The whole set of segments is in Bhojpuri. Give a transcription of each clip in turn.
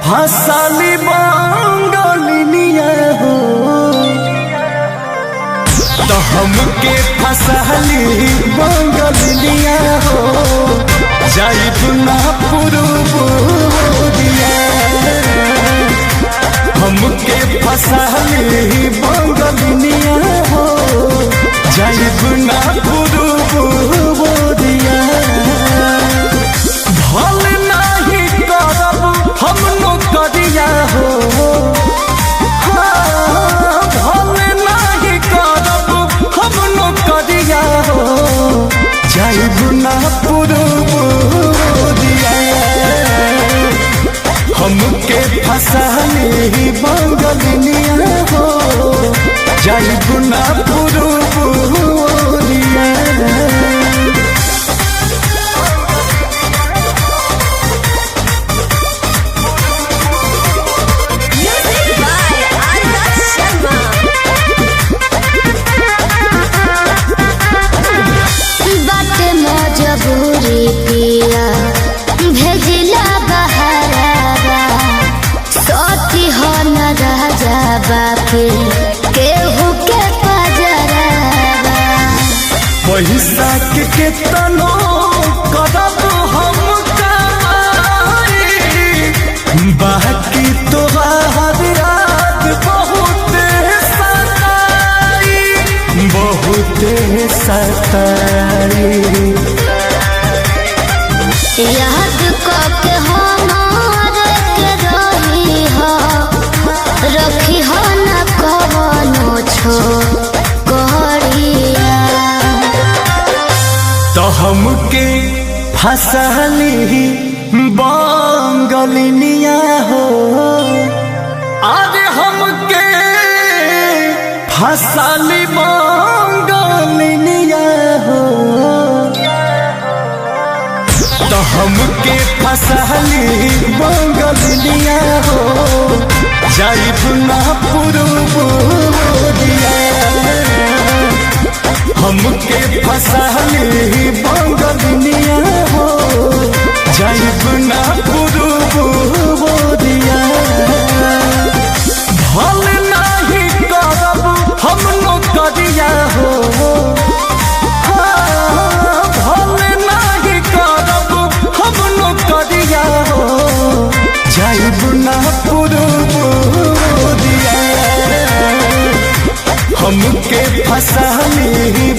हसाली बंगलिनिया हो तो हमके फसाली बंगलिनिया हो जाइब ना पुरुबुदिया हमके फसाली बंगलिनिया हो जाइब ना पुरुबुदिया भल नहीं करब हम नौकरिया हो भल नहीं करब हम नौकरिया हो जाइब ना पुरुबुदिया हमके फसाली बंगलिनिया हो जाइब ना पुरुबुदिया पिया भेजिला बहरावा सोती हो न राजा बापे केहू के पजरावा पैसा के केतनो करब हम कमाई बाकी तोहार याद बहुत सताई याद करके हमारे के रही हो रखी हो न कवनो छोकरिया तो हमके फसाली बंगलिनिया हो अरे हमके फसाली बंगलिनिया हो तो हमके फसाली बंगलिनिया हो जाइब ना पुरुबुदिया हमके फसाली बंगलिनिया हो जाइब ना पुरुबुदिया भल नहीं करब हम नौकरिया हो जाइब ना पुरुबुदिया हमके फसाली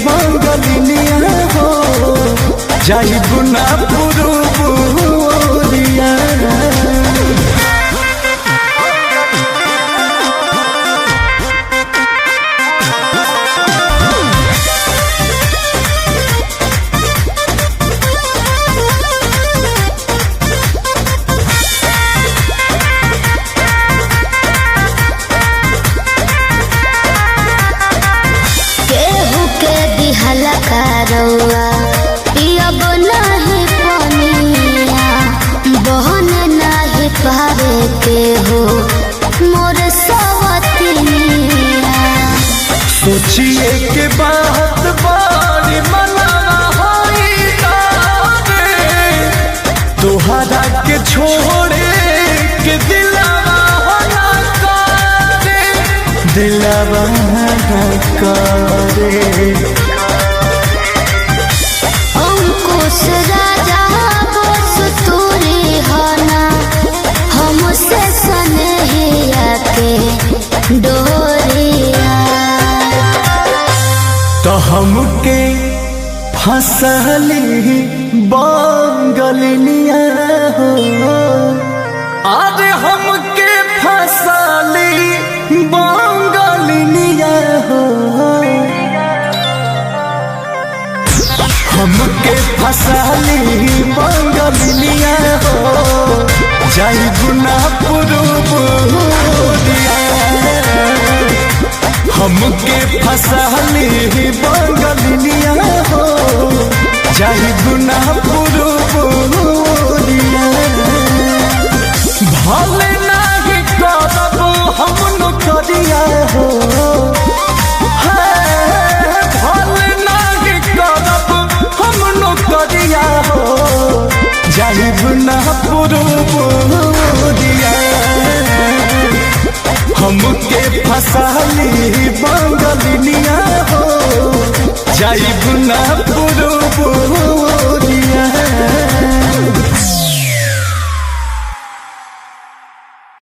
बंगलिनिया हो जाइब ना पुरुबुदिया रउआ पियब नहीं पनिया बहन नहीं पावे के हो मोर सवतिनिया सोचिए के बात बारी मना होई तोहरा के छोड़े के दिलवा होना करे दिलवा करे राजा बस तूरी होना हमसे सनहिया के डोरिया तो हमके फसाली बंगलिनिया हो अरे हमके फसाली बंगलिनिया हो हमके फसाली बंगलिनिया हो जाइब ना पुरुबुदिया हमके फसाली बंगलिनिया हो जाइब ना पुरुबुदिया भल नहीं करब हम नौकरिया हो जाइब ना पुरुबुदिया हमके फसाली बंगलिनिया हो जाइब ना पुरबुआ